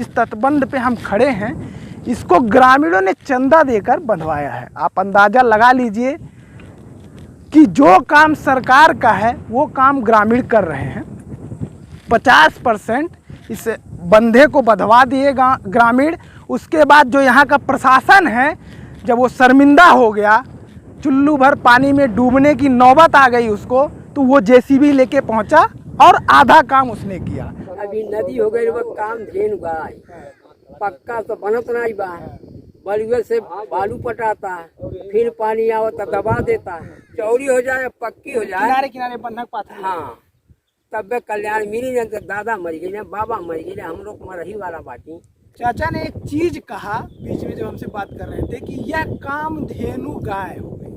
इस तटबंध पे हम खड़े हैं, इसको ग्रामीणों ने चंदा देकर बंधवाया है। आप अंदाज़ा लगा लीजिए कि जो काम सरकार का है वो काम ग्रामीण कर रहे हैं। 50% इस बंधे को बंधवा दिए ग्रामीण। उसके बाद जो यहाँ का प्रशासन है, जब वो शर्मिंदा हो गया, चुल्लू भर पानी में डूबने की नौबत आ गई उसको, तो वो जेसीबी लेके पहुंचा और आधा काम उसने किया। अभी नदी हो गई, वो काम धेन गाय पक्का तो बनत नहीं बा। बलुए से बालू पटाता है, फिर पानी आवता दबा देता है, चौड़ी हो जाए पक्की हो जाए, किनारे किनारे बंधक पाता है। हाँ तब कल्याण मिली ना। दादा मर गए, बाबा मर गए, हम लोग मरही वाला बाटी। चाचा ने एक चीज कहा बीच में जब हमसे बात कर रहे थे कि यह कामधेनु गाय हो गई।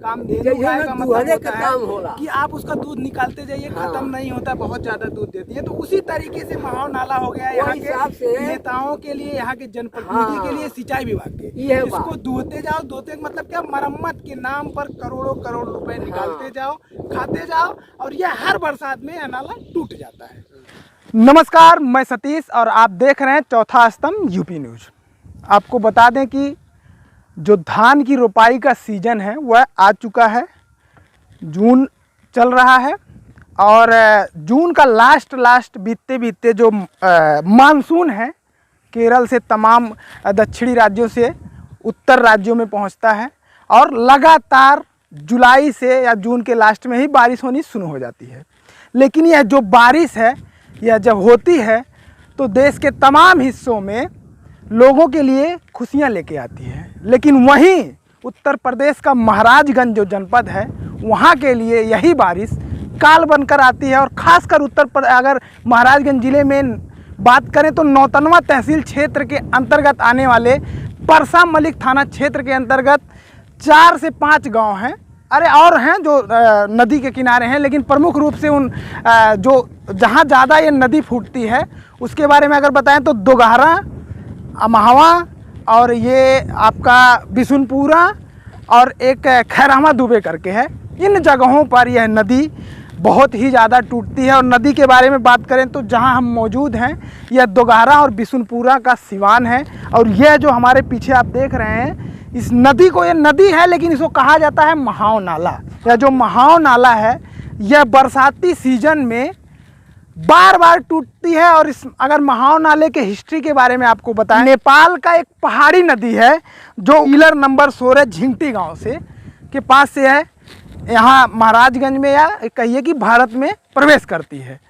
कामधेनु गाय का मतलब होता है कि आप उसका दूध निकालते जाइए, खत्म नहीं होता, बहुत ज्यादा दूध देती है। तो उसी तरीके से महाव नाला हो गया यहाँ के नेताओं के लिए, यहाँ के जनप्रतिनिधि के लिए, सिंचाई विभाग के। इसको दूहते जाओ, दूहते मतलब क्या, मरम्मत के नाम पर करोड़ों करोड़ रुपए निकालते जाओ, खाते जाओ, और यह हर बरसात में यह नाला टूट जाता है। नमस्कार, मैं सतीश और आप देख रहे हैं चौथा स्तंभ यूपी न्यूज। आपको बता दें कि जो धान की रोपाई का सीज़न है वह आ चुका है। जून चल रहा है और जून का लास्ट बीतते बीतते जो मानसून है केरल से तमाम दक्षिणी राज्यों से उत्तर राज्यों में पहुंचता है और लगातार जुलाई से या जून के लास्ट में ही बारिश होनी शुरू हो जाती है। लेकिन यह जो बारिश है यह जब होती है तो देश के तमाम हिस्सों में लोगों के लिए खुशियां लेके आती है। लेकिन वहीं उत्तर प्रदेश का महाराजगंज जो जनपद है, वहां के लिए यही बारिश काल बनकर आती है। और ख़ासकर अगर महाराजगंज ज़िले में बात करें तो नौतनवा तहसील क्षेत्र के अंतर्गत आने वाले परसा मलिक थाना क्षेत्र के अंतर्गत 4 से 5 गांव हैं। अरे और हैं जो नदी के किनारे हैं, लेकिन प्रमुख रूप से उन जो जहाँ ज़्यादा ये नदी फूटती है उसके बारे में अगर बताएं तो दोगहरा, अमहवा और ये आपका बिशुनपुरा और एक खैरामा दुबे करके है। इन जगहों पर यह नदी बहुत ही ज़्यादा टूटती है। और नदी के बारे में बात करें तो जहाँ हम मौजूद हैं यह दोगहरा और बिशुनपुरा का सिवान है। और यह जो हमारे पीछे आप देख रहे हैं, इस नदी को, ये नदी है लेकिन इसको कहा जाता है महाव नाला। यह जो महाव नाला है यह बरसाती सीजन में बार बार टूटती है। और इस अगर महाव नाले के हिस्ट्री के बारे में आपको बताएं, नेपाल का एक पहाड़ी नदी है जो इलर नंबर 16 झिंगटी गांव से के पास से है, यहाँ महाराजगंज में या कहिए कि भारत में प्रवेश करती है।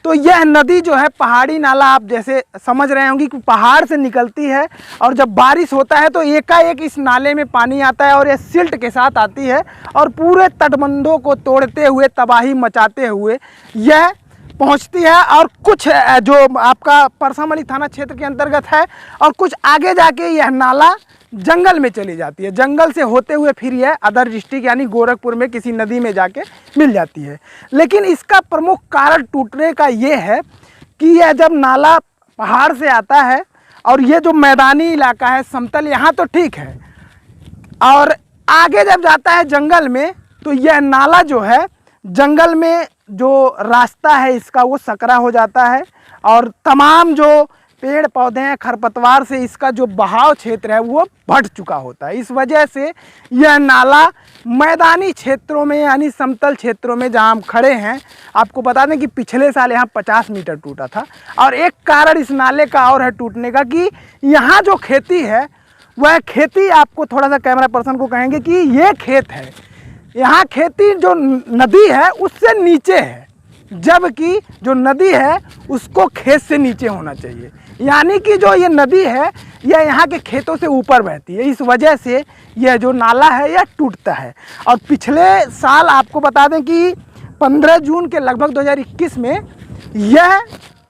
तो यह नदी जो है पहाड़ी नाला, आप जैसे समझ रहे होंगे कि पहाड़ से निकलती है और जब बारिश होता है तो एकाएक इस नाले में पानी आता है और यह सिल्ट के साथ आती है और पूरे तटबंधों को तोड़ते हुए, तबाही मचाते हुए यह पहुंचती है। और कुछ जो आपका परसा मलिक थाना क्षेत्र के अंतर्गत है और कुछ आगे जाके यह नाला जंगल में चली जाती है। जंगल से होते हुए फिर यह अदर डिस्ट्रिक्ट यानी गोरखपुर में किसी नदी में जाके मिल जाती है। लेकिन इसका प्रमुख कारण टूटने का ये है कि यह जब नाला पहाड़ से आता है और ये जो मैदानी इलाका है, समतल, यहाँ तो ठीक है, और आगे जब जाता है जंगल में तो यह नाला जो है जंगल में जो रास्ता है इसका वो सकरा हो जाता है और तमाम जो पेड़ पौधे हैं, खरपतवार से इसका जो बहाव क्षेत्र है वो बढ़ चुका होता है। इस वजह से यह नाला मैदानी क्षेत्रों में यानी समतल क्षेत्रों में जहां हम खड़े हैं, आपको बता दें कि पिछले साल यहाँ 50 मीटर टूटा था। और एक कारण इस नाले का और है टूटने का कि यहाँ जो खेती है वह खेती, आपको थोड़ा सा कैमरा पर्सन को कहेंगे कि ये खेत है, यहाँ खेती जो नदी है उससे नीचे है, जबकि जो नदी है उसको खेत से नीचे होना चाहिए। यानी कि जो ये नदी है यह यहाँ के खेतों से ऊपर बहती है। इस वजह से यह जो नाला है यह टूटता है। और पिछले साल आपको बता दें कि 15 जून के लगभग 2021 में यह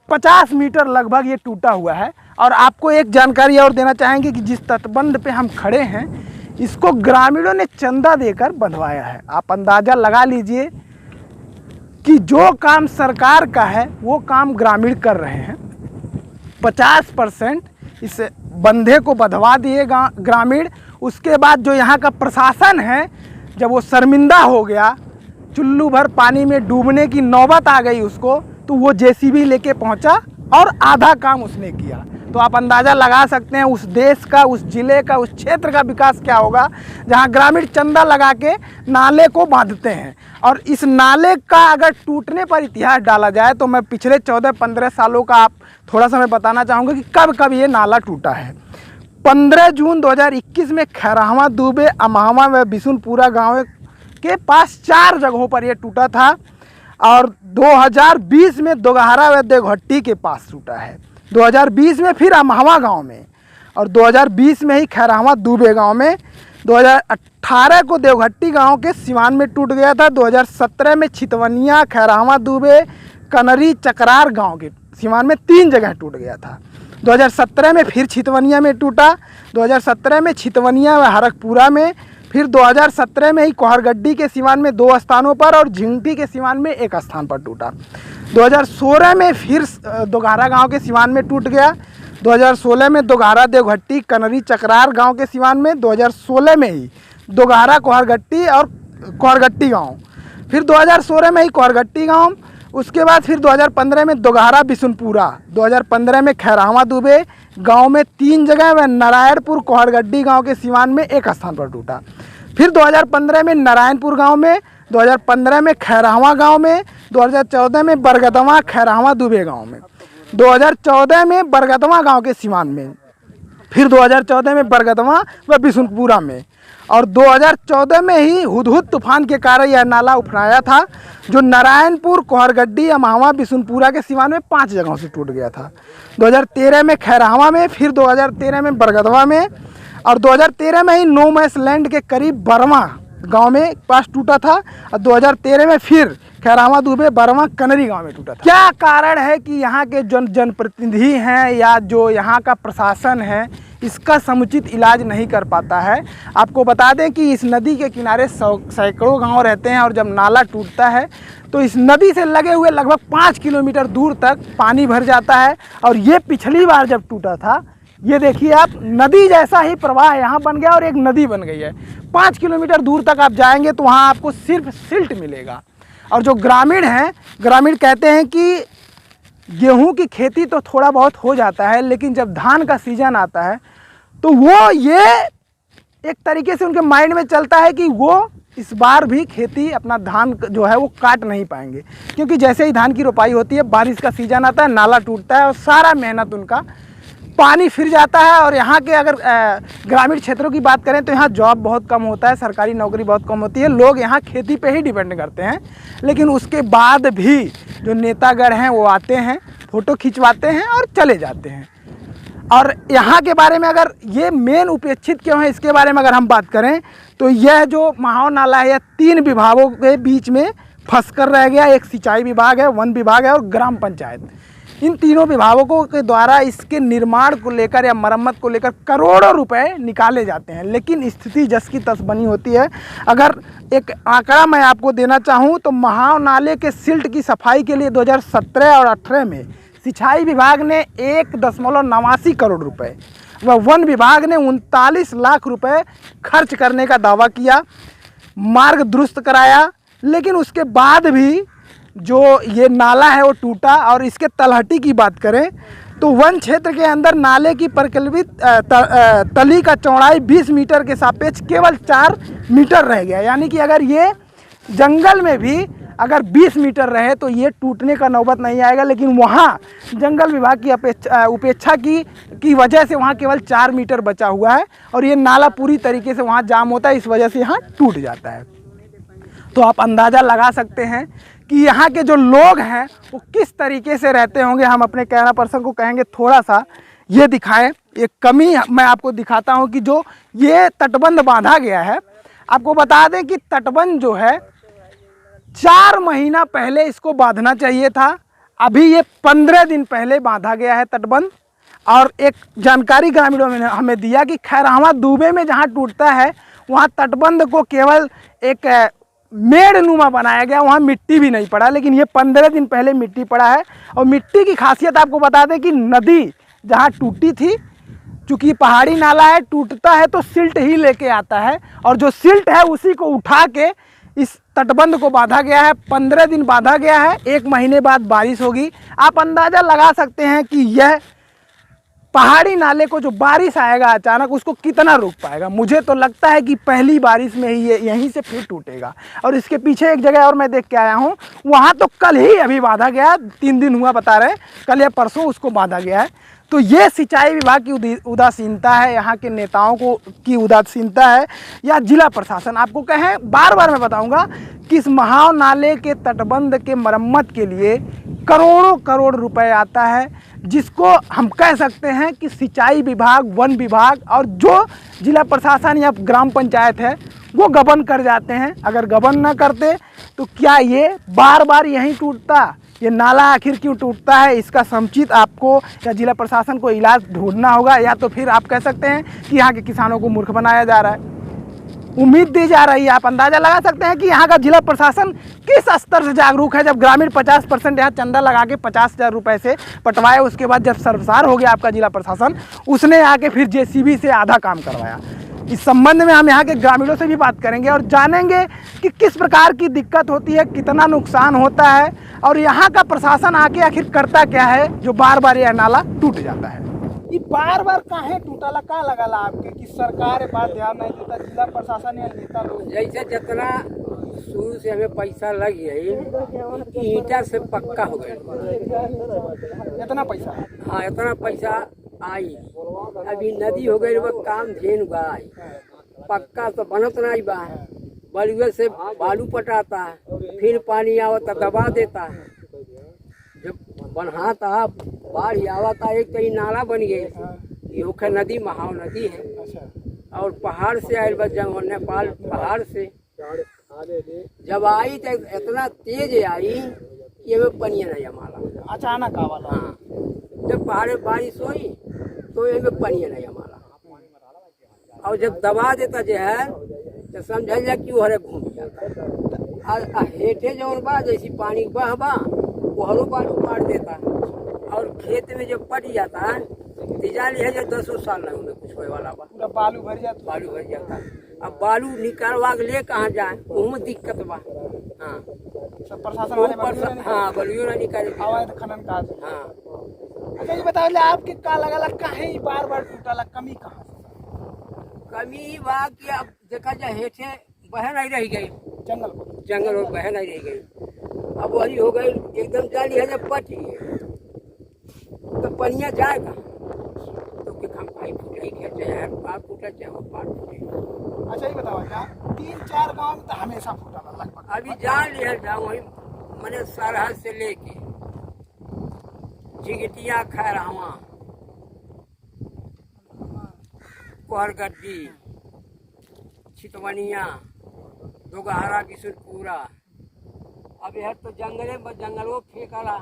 50 मीटर लगभग ये टूटा हुआ है। और आपको एक जानकारी और देना चाहेंगे कि जिस तटबंध पे हम खड़े हैं इसको ग्रामीणों ने चंदा देकर बंधवाया है। आप अंदाज़ा लगा लीजिए कि जो काम सरकार का है वो काम ग्रामीण कर रहे हैं। 50% इस बंधे को बंधवा दिए ग्रामीण। उसके बाद जो यहाँ का प्रशासन है, जब वो शर्मिंदा हो गया, चुल्लू भर पानी में डूबने की नौबत आ गई उसको, तो वो जेसीबी लेके पहुँचा और आधा काम उसने किया। तो आप अंदाज़ा लगा सकते हैं उस देश का, उस जिले का, उस क्षेत्र का विकास क्या होगा जहां ग्रामीण चंदा लगा के नाले को बांधते हैं। और इस नाले का अगर टूटने पर इतिहास डाला जाए तो मैं पिछले 14-15 सालों का आप थोड़ा सा मैं बताना चाहूँगा कि कब कब ये नाला टूटा है। 15 जून 2021 में खैरावा, दुबे, अमहावा व बिशुनपुरा गाँव के पास 4 जगहों पर यह टूटा था। और 2020 में दोगहरा व देवघट्टी के पास टूटा है। 2020 में फिर अमहावा गांव में, और 2020 में ही खैरावा दुबे गांव में। 2018 को देवघट्टी गांव के सिवान में टूट गया था। 2017 में छितवनिया, खैरावा दुबे, कनरी, चकरार गांव के सिवान में 3 जगह टूट गया था। 2017 में फिर छितवनिया में टूटा। 2017 में छितवनिया व हरकपुरा में, फिर 2017 में ही कोहरगड्डी के सिवान में 2 स्थानों पर और झिंगटी के सिवान में 1 स्थान पर टूटा। 2016 में फिर दोगहरा गांव के सिवान में टूट गया। 2016 में दोगहरा, देवघट्टी, कनरी, चकरार गांव के सिवान में। 2016 में ही दोगहरा, कोहरगट्टी और कोहरगट्टी गांव। फिर 2016 में ही कोहरगट्टी गांव। उसके बाद फिर 2015 में दोगहरा, बिशुनपुरा। 2015 में खैरावा दुबे गांव में 3 जगह व नारायणपुर, कोहरगड्डी गांव के सिवान में 1 स्थान पर टूटा। फिर 2015 में नारायणपुर गांव में, 2015 में खैरावा गांव में, 2014 में बरगदवा, खैरावा दुबे गांव में, 2014 में बरगदवा गांव के सिवान में, फिर 2014 में बरगदवा व बिशुनपुरा में, और 2014 में ही हुदहुद तूफान के कारण यह नाला उफनाया था, जो नारायणपुर, कोहरगड्डी, अमहावा, बिशुनपुरा के सिवान में 5 जगहों से टूट गया था। 2013 में खैरावा में, फिर 2013 में बरगदवा में, और 2013 में ही नो मैस लैंड के करीब बरवा गांव में पास टूटा था। और 2013 में फिर खैरावा दुबे, बरवा, कनरी गांव में टूटा था। क्या कारण है कि यहाँ के जनप्रतिनिधि हैं या जो यहाँ का प्रशासन है इसका समुचित इलाज नहीं कर पाता है। आपको बता दें कि इस नदी के किनारे सैकड़ों गांव रहते हैं, और जब नाला टूटता है तो इस नदी से लगे हुए लगभग 5 किलोमीटर दूर तक पानी भर जाता है। और ये पिछली बार जब टूटा था, ये देखिए आप, नदी जैसा ही प्रवाह यहाँ बन गया और एक नदी बन गई है। 5 किलोमीटर दूर तक आप जाएंगे तो वहाँ आपको सिर्फ सिल्ट मिलेगा। और जो ग्रामीण हैं, ग्रामीण कहते हैं कि गेहूं की खेती तो थोड़ा बहुत हो जाता है, लेकिन जब धान का सीजन आता है तो वो ये एक तरीके से उनके माइंड में चलता है कि वो इस बार भी खेती अपना धान जो है वो काट नहीं पाएंगे, क्योंकि जैसे ही धान की रोपाई होती है, बारिश का सीजन आता है, नाला टूटता है और सारा मेहनत उनका पानी फिर जाता है। और यहाँ के अगर ग्रामीण क्षेत्रों की बात करें तो यहाँ जॉब बहुत कम होता है, सरकारी नौकरी बहुत कम होती है, लोग यहाँ खेती पे ही डिपेंड करते हैं। लेकिन उसके बाद भी जो नेतागण हैं वो आते हैं, फ़ोटो खिंचवाते हैं और चले जाते हैं। और यहाँ के बारे में अगर ये मेन उपेक्षित क्यों है, इसके बारे में अगर हम बात करें तो यह जो महाव नाला है, यह 3 विभागों के बीच में फंस कर रह गया। एक सिंचाई विभाग है, वन विभाग है और ग्राम पंचायत। इन तीनों विभागों के द्वारा इसके निर्माण को लेकर या मरम्मत को लेकर करोड़ों रुपए निकाले जाते हैं, लेकिन स्थिति जस की तस बनी होती है। अगर एक आंकड़ा मैं आपको देना चाहूँ तो महाव नाले के सिल्ट की सफाई के लिए 2017 और 2018 में सिंचाई विभाग ने 1.89 करोड़ रुपए व वन विभाग ने 39 लाख रुपए खर्च करने का दावा किया, मार्ग दुरुस्त कराया। लेकिन उसके बाद भी जो ये नाला है वो टूटा। और इसके तलहटी की बात करें तो वन क्षेत्र के अंदर नाले की प्रकल्पित तली का चौड़ाई 20 मीटर के सापेक्ष केवल 4 मीटर रह गया। यानी कि अगर ये जंगल में भी अगर 20 मीटर रहे तो ये टूटने का नौबत नहीं आएगा, लेकिन वहाँ जंगल विभाग की उपेक्षा की वजह से वहाँ केवल 4 मीटर बचा हुआ है और ये नाला पूरी तरीके से वहाँ जाम होता है, इस वजह से यहाँ टूट जाता है। तो आप अंदाज़ा लगा सकते हैं कि यहाँ के जो लोग हैं वो किस तरीके से रहते होंगे। हम अपने कैमरा पर्सन को कहेंगे थोड़ा सा ये दिखाएं। एक कमी मैं आपको दिखाता हूँ कि जो ये तटबंध बांधा गया है, आपको बता दें कि तटबंध जो है 4 महीना पहले इसको बांधना चाहिए था। अभी ये 15 दिन पहले बांधा गया है तटबंध। और एक जानकारी ग्रामीणों ने हमें दिया कि खैरावा दुबे में जहाँ टूटता है वहाँ तटबंध को केवल एक मेड़नुमा बनाया गया, वहाँ मिट्टी भी नहीं पड़ा, लेकिन ये 15 दिन पहले मिट्टी पड़ा है। और मिट्टी की खासियत आपको बता दें कि नदी जहाँ टूटी थी, चूँकि पहाड़ी नाला है, टूटता है तो सिल्ट ही लेके आता है और जो सिल्ट है उसी को उठा के इस तटबंध को बांधा गया है। 15 दिन बांधा गया है, 1 महीने बाद बारिश होगी। आप अंदाज़ा लगा सकते हैं कि यह पहाड़ी नाले को जो बारिश आएगा अचानक उसको कितना रोक पाएगा। मुझे तो लगता है कि पहली बारिश में ही ये यहीं से फिर टूटेगा। और इसके पीछे एक जगह और मैं देख के आया हूँ, वहाँ तो कल ही अभी बांधा गया है, 3 दिन हुआ बता रहे, कल या परसों उसको बांधा गया है। तो ये सिंचाई विभाग की उदासीनता है, यहाँ के नेताओं को की उदासीनता है, या जिला प्रशासन। आपको कहें बार बार मैं बताऊंगा कि इस महाव नाले के तटबंध के मरम्मत के लिए करोड़ों करोड़ रुपए आता है, जिसको हम कह सकते हैं कि सिंचाई विभाग, वन विभाग और जो जिला प्रशासन या ग्राम पंचायत है वो गबन कर जाते हैं। अगर गबन न करते तो क्या ये बार बार यहीं टूटता? ये नाला आखिर क्यों टूटता है, इसका समुचित आपको या जिला प्रशासन को इलाज ढूंढना होगा, या तो फिर आप कह सकते हैं कि यहाँ के किसानों को मूर्ख बनाया जा रहा है, उम्मीद दी जा रही है। आप अंदाज़ा लगा सकते हैं कि यहाँ का जिला प्रशासन किस स्तर से जागरूक है। जब ग्रामीण 50% यहाँ चंदा लगा के 50,000 रुपये से पटवाए, उसके बाद जब सर्वसार हो गया आपका जिला प्रशासन, उसने आके फिर JCB से आधा काम करवाया। इस संबंध में हम यहाँ के ग्रामीणों से भी बात करेंगे और जानेंगे कि किस प्रकार की दिक्कत होती है, कितना नुकसान होता है और यहाँ का प्रशासन आके आखिर करता क्या है जो बार बार यह नाला टूट जाता है। ये बार बार काहे टूटला, का लगला आपके कि सरकार ए बात ध्यान नहीं देता, जिला प्रशासन या नेता लोग? जैसे जितना शुरू से हमें पैसा लग गई, ईटा से पक्का हो गया। इतना पैसा? हाँ, इतना पैसा आई। अभी नदी हो गई, काम धेन गाय, पक्का तो बनत नहीं बा। बलुए से बालू पटाता, फिर पानी आवता दबा देता। जब बनहाता बाढ़ आवता, एक तो नाला बन गई, ये नदी महाव नदी है। और पहाड़ से आयल बस नेपाल पहाड़ से जब आई तो इतना तेज आई कि हमें पनिया नहीं हमारा अचानक आवाला। हाँ, जब पहाड़ में बारिश हुई तो हमें पनिया नहीं हमारा। और जब दबा देता जो है तो समझ जा कि हरे घूम जाता। और हेठे जौन बा जैसी पानी बह बा वो बालू काट देता। और खेत में जब पट जाता है तिजाली है जो 10 साल नहीं उन्हें कुछ होने वाला बा, पूरा बालू भर जाता। बालू भर जाता। अब बालू निकालवा के ले कहाँ जाए, उसमें दिक्कत बा। हाँ, सब प्रशासन वाले हाँ बलुओं नहीं निकाले, अवैध खनन का। हाँ। अच्छा ये बताओ आपके का लगला काहे बार बार टूटला, कमी कहाँ से? कमी बा कि अब देखा जाए हेठे बह नहीं रह गई, जंगल और बह नहीं रह गई। अब वही हो गई एकदम जाली है जब पटी तो पनिया जाएगा तो कि हम भाई फूटे चाहे पार फूटे चाहे पार फूटे। अच्छा ये बताओ क्या 3-4 गांव में तो हमेशा फूटा लगभग? अभी जान लिया जाऊँ वही मैंने सरहद से लेके झिगटिया खैरहवा, कोहरगड्डी, छितवनिया, दोगहरा, बिशुनपुरा। अब यह तो जंगलों फेंकला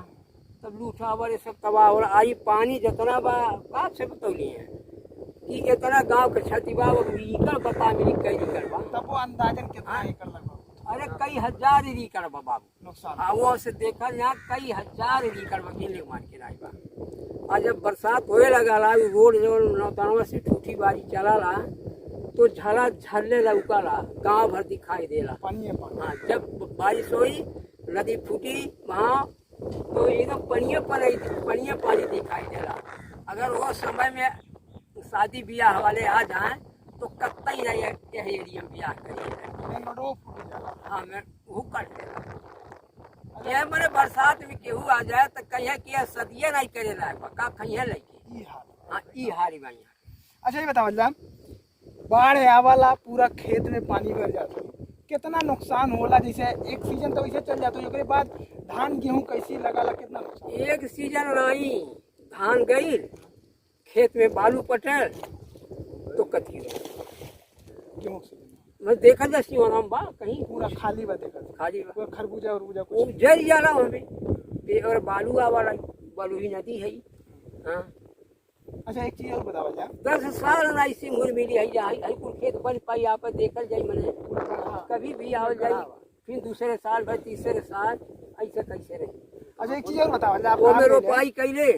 तब लूठा ये सब तबाह हो रहा। आई पानी जितना बा बात से बतौली है कि इतना गांव के क्षति बा, एकड़ बता मेरी कई एकड़ बा। तब वो अंदाजन कितना एकड़ लगभग? अरे कई हजार एकड़ बा बाबू नुकसान। हाँ, वो से देखा यहाँ कई हजार एकड़ बा गिनले मान के नहीं बा। और जब बरसात होए लगा ला, रोड जो नौतनवा से ठूठी बारी चला ला तो झला झलने लौकाला, गाँव भर दिखाई देला। हाँ, जब बारिश हुई नदी फूटी वहाँ तो एकदम पनिया पानी दिखाई देला। अगर वो समय में शादी ब्याह वाले आ जाएं तो कतई नहीं यह एरिया में ब्याह करिए। हाँ, मैं वो कर देला। यह मैंने बरसात में केहू आ जाए तो कहिए कि सदिया नहीं करेला है, पक्का कहिए लेके। हाँ, ई हारी भाई। अच्छा ये बताओ बाढ़ आवाला पूरा खेत में पानी भर जाता है, कितना नुकसान होला? जैसे एक सीजन तो वैसे चल जाता है, उसके बाद धान गेहूं कैसी लगाला, कितना नुकसान? एक सीजन रही धान गई खेत में बालू पटेल तो कथी गेहूं मैं देखा जा सिवनाम बा कहीं पूरा खाली बा, देखा खाली बा, पूरा खरबूजा उरबूजा वो कुछ जल जाला हमें। और बालू आवाला बालू ही नदी है। हाँ। अच्छा एक चीज और बताओ 10 साल ना इसी मुर मिली है कुल खेत बन पाई आप देखल जाई मैंने कभी भी आवल जाई, फिर दूसरे साल भाई तीसरे साल ऐसे कैसे रही। अच्छा एक चीज और बताओ वो में रोपाई कैले,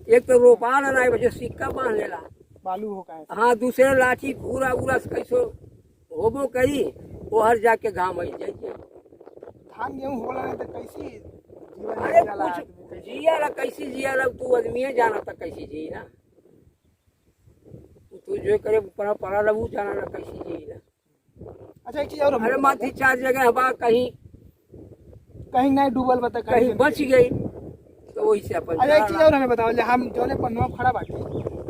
एक तो रोपा ना बचे सिक्का बांध लेला बालू हो का। हाँ, दूसरे लाठी पूरा उरा कैसो होबो करी वो हर जाके घाम आई जाइए। धान गेहूं होला नहीं तो कैसी जीवन अरे जियाला कुछ जिया कैसी जिया तू आदमी जाना था कैसी जी ना। जो करे पड़ा रहू जाना ना कैसी चीज है। अच्छा एक चीज और अरे माथी 4 जगह हवा कहीं कहीं नहीं डूबल बता कहीं बच गई तो वही से अपन। अच्छा एक चीज और हमें बताओ, हम जो पन्नवा खड़ा बाटी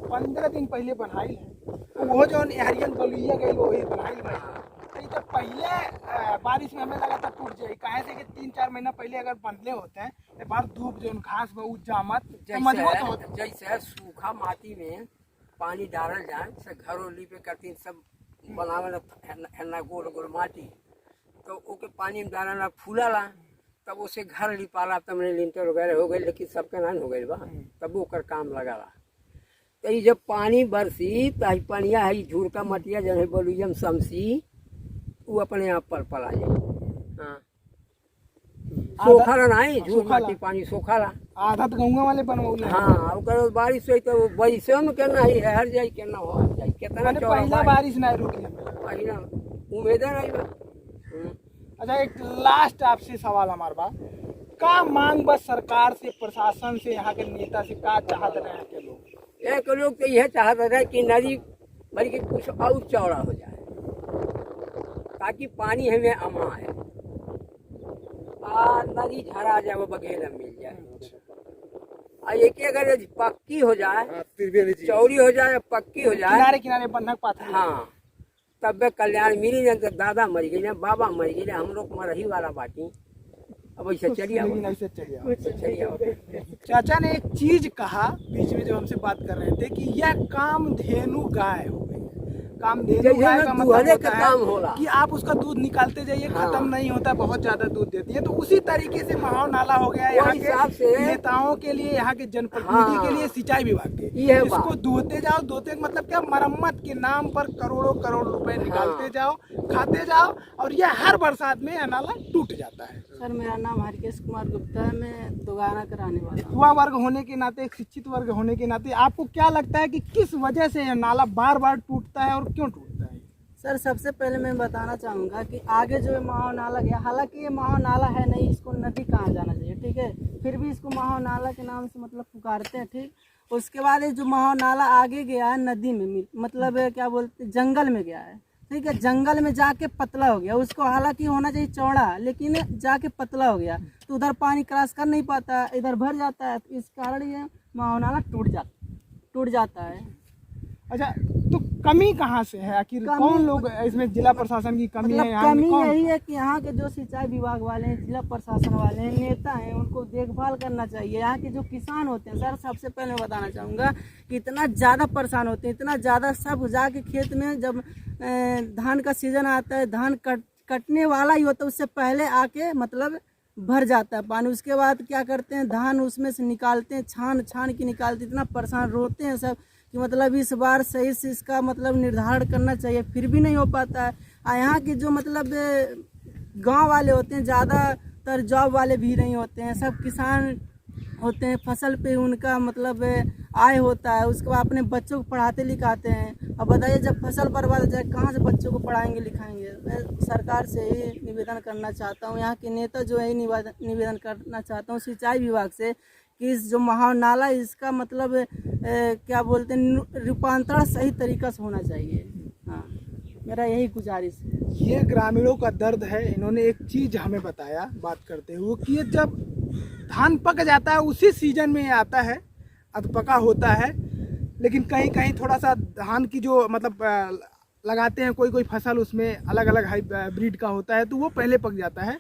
15 दिन पहले बनाई है वो जो हरियन बलुइया गई वही बनाई भाई। तो पहले बारिश में हमें लगा था टूट जाए, कहे से कि 3-4 महीना पहले अगर बंधले होते हैं तो बार धूप जो घास बहुत जामत तो मजबूत होता। जैसे सूखा माटी में पानी डालल जाए से घरोली पे करती सब बनावे ना गोल गोल माटी तो ओके पानी में डालना फूला तब उसे घर लिपाला तब लिंटर वगैरह हो गई, लेकिन सबका नान हो गई बा तब ओकर काम लगाला। तो ये जब पानी बरसी तो पनिया है झुरका मटिया जन है बलुइयम समसी वो अपने आप पर पला जाए। हाँ सोखा नहीं झूर माटी पानी सोखाला आधा तो गंगा वाले बनवले। हाँ ओकर बारिश हुई तो बारिशों में केना ही हर जाई केना हो जाई कितना पहला बारिश नहीं रुकी पहिला उम्मीद नहीं बा। अच्छा एक लास्ट आपसे सवाल हमारे बा का मांग बस सरकार से प्रशासन से यहाँ के नेता से का चाहत रहे के लोग? एक लोग तो यह चाहते रहे कि नदी भर के कुछ और चौड़ा हो जाए ताकि पानी हमें अमा है नदी झरा जाए वो बघेला मिल जाए। एक अगर पक्की हो जाए चौड़ी हो जाए पक्की हो जाए किनारे किनारे बंधक पाथर। हाँ तब कल्याण मिली ना तो दादा मर गई ना बाबा मर गई हम लोग मरही वाला बाटी अब ऐसे चलिए। चाचा ने एक चीज कहा बीच में जब हमसे बात कर रहे थे कि यह कामधेनु गाय हो गई। कामधेनु गाय का मतलब होता है कि आप उसका दूध निकालते जाइए खत्म नहीं होता, बहुत ज्यादा दूध देती है। तो उसी तरीके से महाव नाला हो गया यहाँ के नेताओं के लिए, यहाँ के जनप्रतिनिधि के लिए, सिंचाई विभाग के इसको दूहते जाओ। दूहते मतलब क्या मरम्मत के नाम पर करोड़ों करोड़ रुपए निकालते जाओ खाते जाओ और यह हर बरसात में यह नाला टूट जाता है। सर मेरा नाम हरकेश कुमार गुप्ता है, मैं दोगाना कराने वाला हूँ। युवा वर्ग होने के नाते, एक शिक्षित वर्ग होने के नाते आपको क्या लगता है कि किस वजह से यह नाला बार बार टूटता है और क्यों टूटता है? सर सबसे पहले मैं बताना चाहूँगा कि आगे जो महाव नाला गया, हालांकि ये महाव नाला है नहीं, इसको नदी कहाँ जाना चाहिए, ठीक है, फिर भी इसको महाव नाला के नाम से मतलब पुकारते हैं, ठीक। उसके बाद ये जो महाव नाला आगे गया है नदी में, मतलब क्या बोलते जंगल में गया है, ठीक है, जंगल में जाके पतला हो गया। उसको हालांकि होना चाहिए चौड़ा, लेकिन जाके पतला हो गया तो उधर पानी क्रॉस कर नहीं पाता, इधर भर जाता है, तो इस कारण ये महाव नाला टूट जाता है। अच्छा तो कमी कहाँ से है आखिर? कौन लोग इसमें, जिला प्रशासन की कमी मतलब है? यहाँ कमी यही है कि यहाँ के जो सिंचाई विभाग वाले हैं, जिला प्रशासन वाले हैं, नेता हैं, उनको देखभाल करना चाहिए। यहाँ के जो किसान होते हैं सर, सबसे पहले मैं बताना चाहूँगा कि इतना ज़्यादा परेशान होते हैं, इतना ज़्यादा, सब जाके खेत में जब धान का सीजन आता है, धान कटने वाला ही होता है, उससे पहले आके मतलब भर जाता है पानी। उसके बाद क्या करते हैं, धान उसमें से निकालते हैं, छान के निकालते, इतना परेशान रोते हैं सब कि मतलब इस बार सही से इसका मतलब निर्धारण करना चाहिए, फिर भी नहीं हो पाता है। यहाँ के जो मतलब गांव वाले होते हैं, ज़्यादातर जॉब वाले भी नहीं होते हैं, सब किसान होते हैं, फसल पे उनका मतलब आय होता है। उसके बाद अपने बच्चों को पढ़ाते लिखाते हैं। अब बताइए जब फसल बर्बाद हो जाए कहाँ से बच्चों को पढ़ाएंगे लिखाएंगे? मैं सरकार से ही निवेदन करना चाहता हूँ, यहाँ के नेता जो है निवेदन करना चाहता हूँ सिंचाई विभाग से कि इस जो महाव नाला इसका मतलब क्या बोलते हैं रूपांतरण सही तरीका से होना चाहिए। हाँ मेरा यही गुजारिश है। ये ग्रामीणों का दर्द है। इन्होंने एक चीज हमें बताया बात करते हुए कि ये जब धान पक जाता है उसी सीजन में आता है, अधपका होता है, लेकिन कहीं कहीं थोड़ा सा धान की जो मतलब लगाते हैं कोई फसल उसमें अलग अलग हाइब्रिड का होता है तो वो पहले पक जाता है।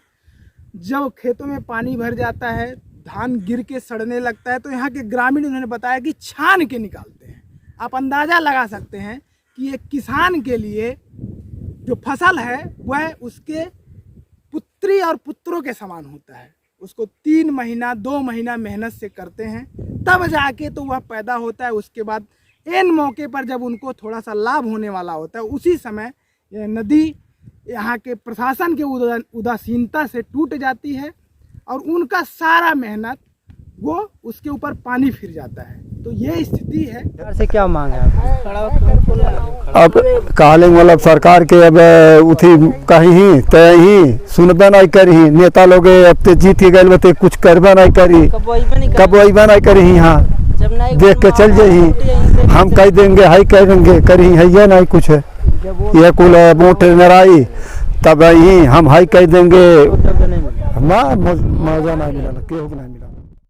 जब खेतों में पानी भर जाता है, धान गिर के सड़ने लगता है, तो यहाँ के ग्रामीण उन्होंने बताया कि छान के निकालते हैं। आप अंदाज़ा लगा सकते हैं कि एक किसान के लिए जो फसल है वह उसके पुत्री और पुत्रों के समान होता है। उसको 3 महीना 2 महीना मेहनत से करते हैं तब जाके तो वह पैदा होता है। उसके बाद एन मौके पर जब उनको थोड़ा सा लाभ होने वाला होता है उसी समय यह नदी यहाँ के प्रशासन के उदासीनता से टूट जाती है और उनका सारा मेहनत वो उसके ऊपर पानी फिर जाता है। तो ये स्थिति है। से क्या मांग है अब कहले मतलब सरकार के अब उठी कहीं तही सुनबे नहीं करी, नेता लोग अब ते जीत के गए कुछ करबे नहीं करी, कब वही नहीं करी। हाँ जब नहीं देख के चल जाही। हम कह देंगे हाई कह देंगे करी है नहीं कुछ है ये कुल मोट नराई तब ही हम हाई कह देंगे मजा नहीं मिला केहू नहीं मिला।